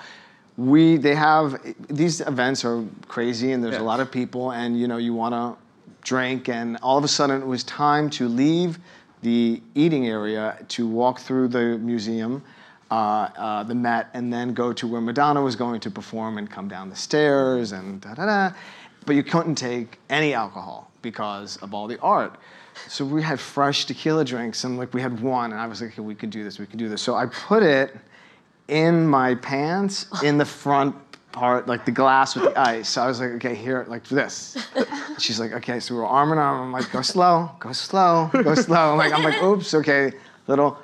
I: they have, these events are crazy, and there's a lot of people, and you want to drink, and all of a sudden it was time to leave the eating area to walk through the museum, the Met, and then go to where Madonna was going to perform and come down the stairs and da-da-da. But you couldn't take any alcohol because of all the art. So we had fresh tequila drinks, and we had one, and I was like, okay, we could do this. So I put it in my pants in the front part, like the glass with the ice. So I was like, okay, here, like this. She's like, okay, so we're arm in arm. I'm like, go slow, go slow, go slow. I'm like, oops, okay, little,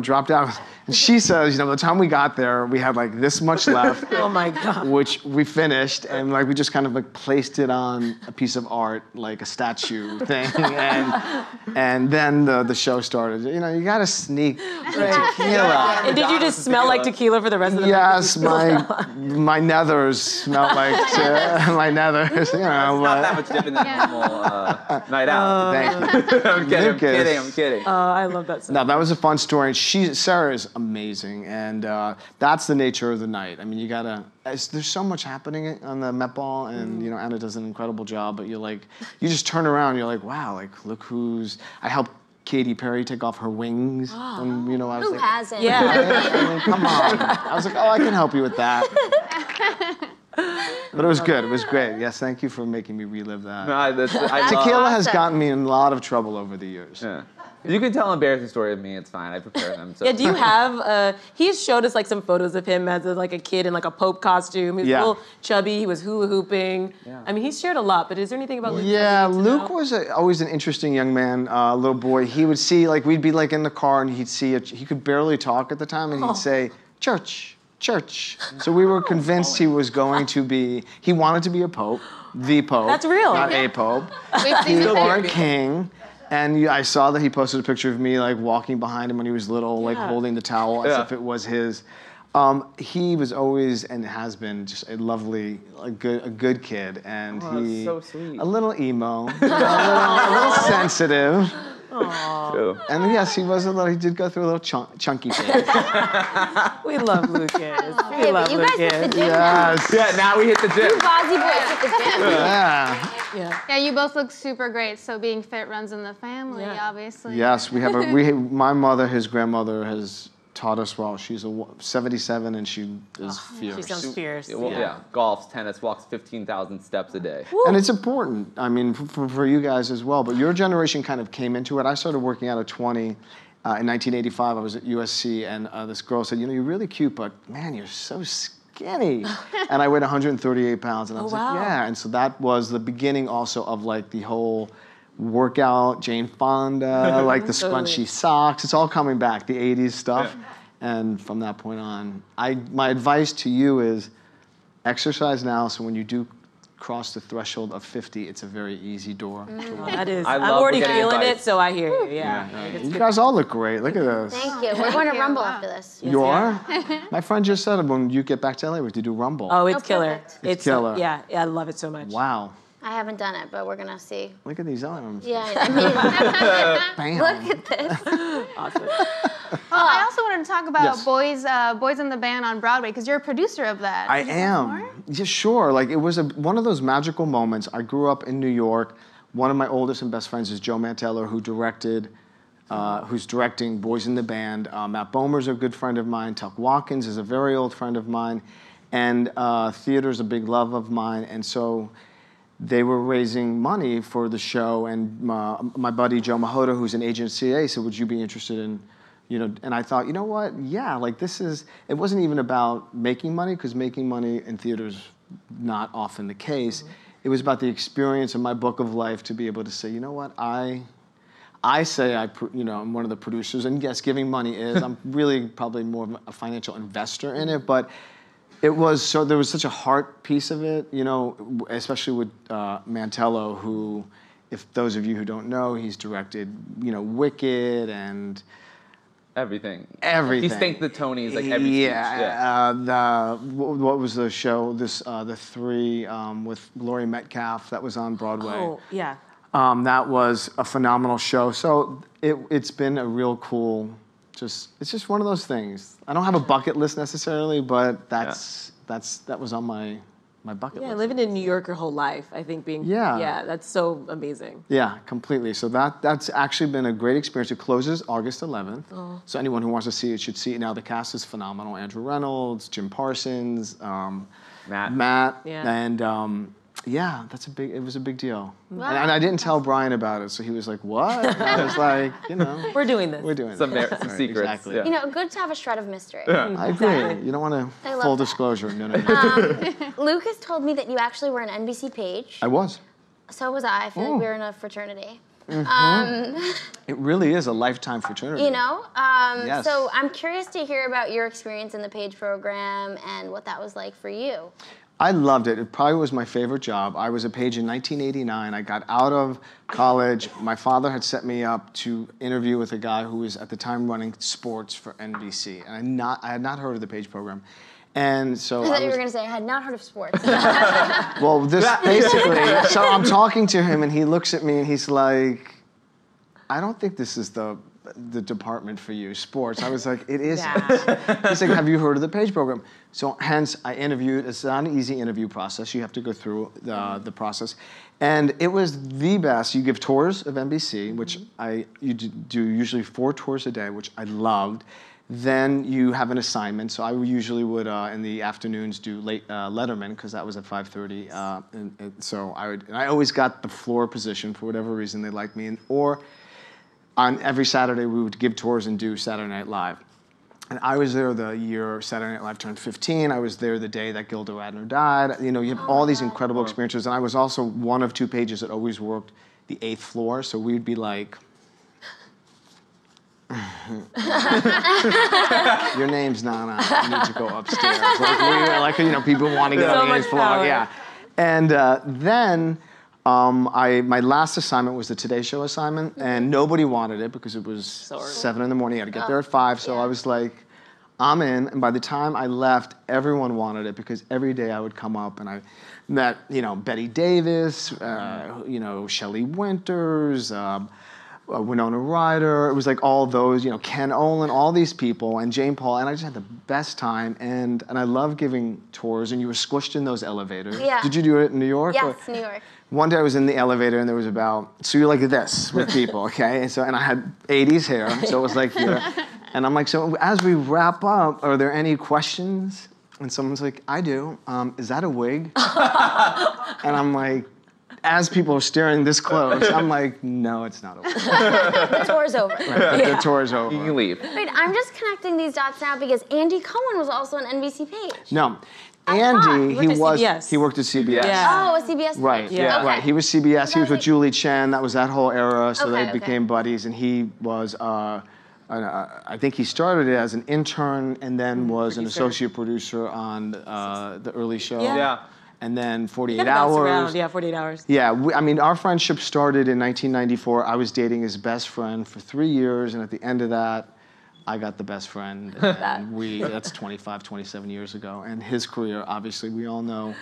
I: dropped out. And she says, by the time we got there, we had this much left.
A: Oh my God.
I: Which we finished, and we just kind of placed it on a piece of art, like a statue thing. And then the show started. You gotta sneak tequila.
A: And did you just smell like tequila for the rest of the night?
I: Yes, my nethers smelled like my nethers.
D: Not that much different than a normal night out.
I: Thank you.
D: I'm kidding.
A: I love that song.
I: No, that was a fun story. And Sarah is amazing, and that's the nature of the night. I mean, you gotta. There's so much happening on the Met Ball, and Anna does an incredible job. But you just turn around, you're like, wow, look who's. I helped Katy Perry take off her wings, and I was
C: Who hasn't?
A: Yeah.
I: I mean, come on. I was like, oh, I can help you with that. But it was good. It was great. Yes, thank you for making me relive that.
D: No,
I: Tequila has gotten me in a lot of trouble over the years.
D: Yeah. You can tell an embarrassing story of me. It's fine. I prepare them. So.
A: Yeah, do you have, he's showed us some photos of him as a kid in a Pope costume. He was a little chubby, he was hula hooping. Yeah. I mean, he's shared a lot, but is there anything about Luke?
I: Yeah, Luke was always an interesting young man, little boy. He would see, we'd be in the car and he'd see, he could barely talk at the time, and he'd say, church. So we were convinced he was going to be, he wanted to be a pope, the pope.
A: That's real.
I: Not a pope. Or a king. And I saw that he posted a picture of me walking behind him when he was little, holding the towel as if it was his. He was always and has been just a lovely, a good kid, and
D: that's so sweet.
I: A little emo, a little sensitive.
D: Aww.
I: And yes, he was he did go through a little chunky phase.
A: We love Lucas.
C: You guys hit the gym now.
I: Yes.
D: Yeah, now we hit the gym.
C: You Bozzi boys hit the gym.
B: Yeah, you both look super great. So being fit runs in the family, obviously.
I: Yes, we have my mother, his grandmother, has taught us well. She's 77 and she is fierce.
A: She sounds fierce.
D: Yeah, golfs, tennis, walks 15,000 steps a day.
A: Woo.
I: And it's important, I mean, for you guys as well. But your generation kind of came into it. I started working out at 20. In 1985, I was at USC, and this girl said, you're really cute, but man, you're so skinny. And I weighed 138 pounds, and I was like, yeah. And so that was the beginning also of the whole workout, Jane Fonda, the scrunchy socks. It's all coming back, the 80s stuff. Yeah. And from that point on, my advice to you is exercise now, so when you do cross the threshold of 50, it's a very easy door to walk.
A: That is.
D: I
A: I'm
D: love
A: already
D: getting
A: feeling
D: advice.
A: it, so I hear you. Yeah.
I: You guys all look great. Look at this.
C: Thank you. We're going to Rumble after this.
A: Yes,
I: You
A: we
I: are? My friend just said when you get back to LA, we have to do Rumble.
A: Oh, it's
C: Oh,
A: killer.
C: perfect.
I: It's killer.
A: Yeah, I love it so much.
I: Wow.
C: I haven't done it, but we're going to see.
I: Look at these arms.
C: Yeah, I mean,
I: Bam.
C: look at this.
A: Awesome.
B: I also wanted to talk about
I: Yes.
B: Boys in the Band on Broadway because you're a producer of that.
I: I
B: Can you tell us
I: am.
B: more?
I: Yeah, sure. Like it was one of those magical moments. I grew up in New York. One of my oldest and best friends is Joe Mantello, who's directing Boys in the Band. Matt Bomer's a good friend of mine. Tuck Watkins is a very old friend of mine, and theater's a big love of mine. And so they were raising money for the show, and my buddy Joe Mahota, who's an agent at CA, said, "Would you be interested in?" And I thought, you know what? Yeah, like it wasn't even about making money, because making money in theater is not often the case. It was about the experience of my book of life to be able to say, you know what? I say I'm one of the producers, and yes, giving money is. I'm really probably more of a financial investor in it, but there was such a heart piece of it, especially with Mantello, who, if those of you who don't know, he's directed, Wicked and
D: Everything.
I: everything.
D: He stanked the Tonys like every speech.
I: What was the show? The Three with Laurie Metcalf that was on Broadway.
A: Oh, yeah.
I: That was a phenomenal show. So it's been a real cool. It's just one of those things. I don't have a bucket list necessarily, but that was on my bucket list.
A: Yeah, living in New York your whole life, I think that's so amazing.
I: Yeah, completely. So that's actually been a great experience. It closes August 11th.
A: Oh.
I: So anyone who wants to see it should see it. Now the cast is phenomenal. Andrew Reynolds, Jim Parsons, Matt,
A: Yeah.
I: and it was a big deal.
C: Wow.
I: And I didn't tell Brian about it, so he was like, "What?" And I was like,
A: We're doing this.
I: we're doing
D: Some
I: this.
D: some
I: Right,
D: secrets.
I: Exactly.
D: Yeah.
C: Good to have a shred of mystery.
I: I agree. You don't want
C: I
I: to
C: love
I: full
C: that.
I: disclosure. No.
C: Lucas told me that you actually were an NBC page.
I: I was.
C: So was I. I feel like we were in a fraternity.
I: It really is a lifetime fraternity. Yes.
C: So I'm curious to hear about your experience in the Page program and what that was like for you.
I: I loved it. It probably was my favorite job. I was a page in 1989. I got out of college. My father had set me up to interview with a guy who was at the time running sports for NBC. And I had not heard of the Page program. And so
C: I thought you were going to say, I had not heard of sports.
I: Well, this basically, so I'm talking to him and he looks at me and he's like, I don't think this is the department for you, sports. I was like, it is. He's like, have you heard of the Page program? So hence I interviewed. It's not an easy interview process. You have to go through the process. And it was the best. You give tours of NBC, which you do usually 4 tours a day, which I loved. Then you have an assignment. So I usually would, in the afternoons, do late Letterman, because that was at 5:30. And so I always got the floor position for whatever reason they liked me. Or on every Saturday, we would give tours and do Saturday Night Live. And I was there the year Saturday Night Live turned 15. I was there the day that Gilda Radner died. You have all these incredible experiences. And I was also one of 2 pages that always worked the 8th floor. So we'd be like, your name's Nana. You need to go upstairs. People want to get on the 8th floor.
A: Power.
I: Yeah. And then my last assignment was the Today Show assignment, and nobody wanted it because it was 7 in the morning. You had to get there at 5, so I was like, I'm in. And by the time I left, everyone wanted it because every day I would come up and I met, Betty Davis, Shelley Winters, Winona Ryder. It was like all those, Ken Olin, all these people, and Jane Paul, and I just had the best time. And I love giving tours, and you were squished in those elevators.
C: Yeah.
I: Did you do it in New York?
C: Yes, New York.
I: One day I was in the elevator and there was so you're like this with people, okay? And I had 80s hair, so it was like here. And I'm like, so as we wrap up, are there any questions? And someone's like, I do. Is that a wig? And I'm like, as people are staring this close, I'm like, no, it's not a wig.
C: The tour's over.
I: Right, the tour is over.
D: You can leave.
C: Wait, I'm just connecting these dots now because Andy Cohen was also an NBC page.
I: No.
C: thought.
I: Andy,
A: He worked at CBS.
I: he worked at CBS.
A: Yeah.
C: Oh, a CBS page.
I: Right,
A: Yeah.
C: Okay.
I: right. He was CBS. He was with
C: Amazing.
I: Julie Chen. That was that whole era. So
C: Okay,
I: they became buddies. And he was, I think he started it as an intern and then was an associate producer on the early show.
A: Yeah.
D: Yeah.
I: and then 48
A: Kinda bounce
I: Hours.
A: around, yeah, 48 hours.
I: Yeah, I mean, our friendship started in 1994. I was dating his best friend for 3 years, and at the end of that, I got the best friend. And that's 25, 27 years ago. And his career, obviously, we all know,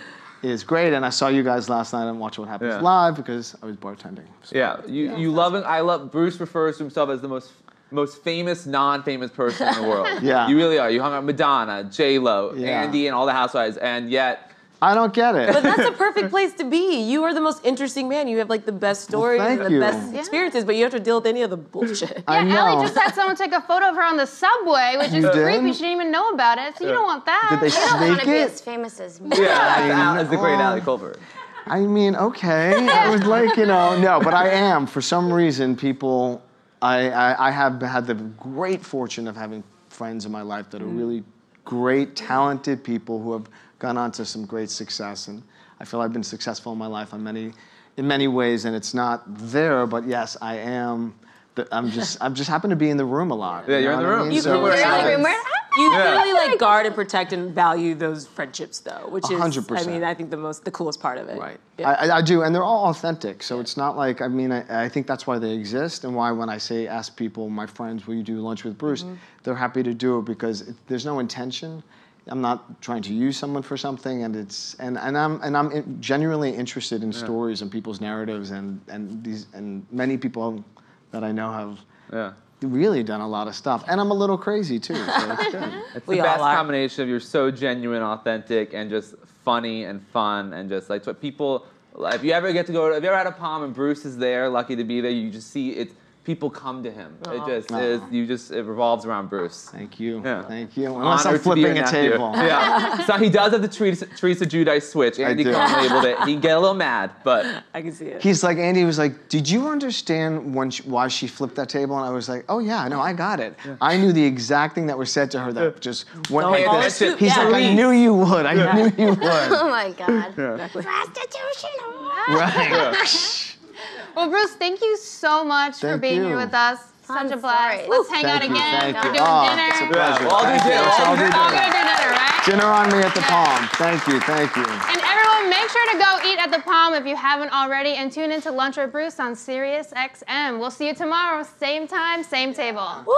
I: is great. And I saw you guys last night on Watch What Happens Live because I was bartending. So.
D: Yeah, you love him. I love, Bruce refers to himself as the most famous non-famous person in the world.
I: Yeah.
D: You really are. You hung out with Madonna, J-Lo,
I: Yeah.
D: Andy, and all the housewives, and yet...
I: I don't get it.
A: But that's a perfect place to be. You are the most interesting man. You have like the best stories
I: thank
A: and the
I: you.
A: best experiences, but you have to deal with any of the bullshit.
I: I know.
B: Ellie just had someone take a photo of her on the subway, which is
I: You did?
B: creepy. She didn't even know about it, so you don't want that.
I: Did they
C: I don't want
I: sneak
C: to be
I: it?
C: as famous as me.
D: Yeah, it's the great Allie Colbert.
I: I mean, okay. I was like, no, but I am. For some reason, people, I have had the great fortune of having friends in my life that are really great, talented people who have gone on to some great success. And I feel I've been successful in my life in many ways, and it's not there, but yes, I am. I'm just happen to be in the room a lot.
D: Yeah, you're in the room.
A: You
I: So
C: You're in the
I: it's-
C: room.
A: You clearly like guard and protect and value those friendships, though, which is,
I: 100%.
A: I mean, I think the coolest part of it.
I: Right.
A: Yeah.
I: I do, and they're all authentic. So it's not like, I mean, I think that's why they exist, and why when I ask people, my friends, will you do lunch with Bruce? They're happy to do it because there's no intention. I'm not trying to use someone for something, and I'm genuinely interested in stories and people's narratives, and many people that I know have really done a lot of stuff, and I'm a little crazy too. So it's good.
D: It's
A: We
D: the
A: all
D: best
A: are.
D: combination of you're so genuine, authentic, and just funny and fun, and just like what people. If you ever had a Palm and Bruce is there, lucky to be there, you just see it. People come to him. It just is. It revolves around Bruce.
I: Thank you.
D: Yeah.
I: Thank you. Unless I'm
D: Honored to be your
I: flipping a
D: nephew.
I: table.
D: Yeah. So he does have the Teresa Giudice switch. Andy
I: do.
D: Cohen labeled it. He can get a little mad, but
A: I can see it.
I: He's like, Andy was like, did you understand why she flipped that table? And I was like, oh yeah, no, I got it. I knew the exact thing that was said to her that just went
A: Don't
I: like
A: fall
I: this.
A: asleep.
I: He's
A: Yeah.
I: like, I knew you would. I knew you would.
C: Oh my God.
A: Prostitution.
I: Right.
B: Well, Bruce, thank you so much for
I: Thank
B: being
I: you.
B: here with us. Such a blast.
C: stories.
B: Let's hang out
I: Thank you,
B: again.
I: thank
B: We're
I: you.
B: doing
I: Oh,
B: dinner.
I: it's a pleasure.
D: We'll all do
I: Thank you.
D: dinner.
I: Let's all do
B: We're all
I: dinner.
B: gonna do dinner, right?
I: Dinner on me at the Palm. Thank you, thank you.
B: And everyone, make sure to go eat at the Palm if you haven't already, and tune into Lunch with Bruce on Sirius XM. We'll see you tomorrow, same time, same table.
A: Woo!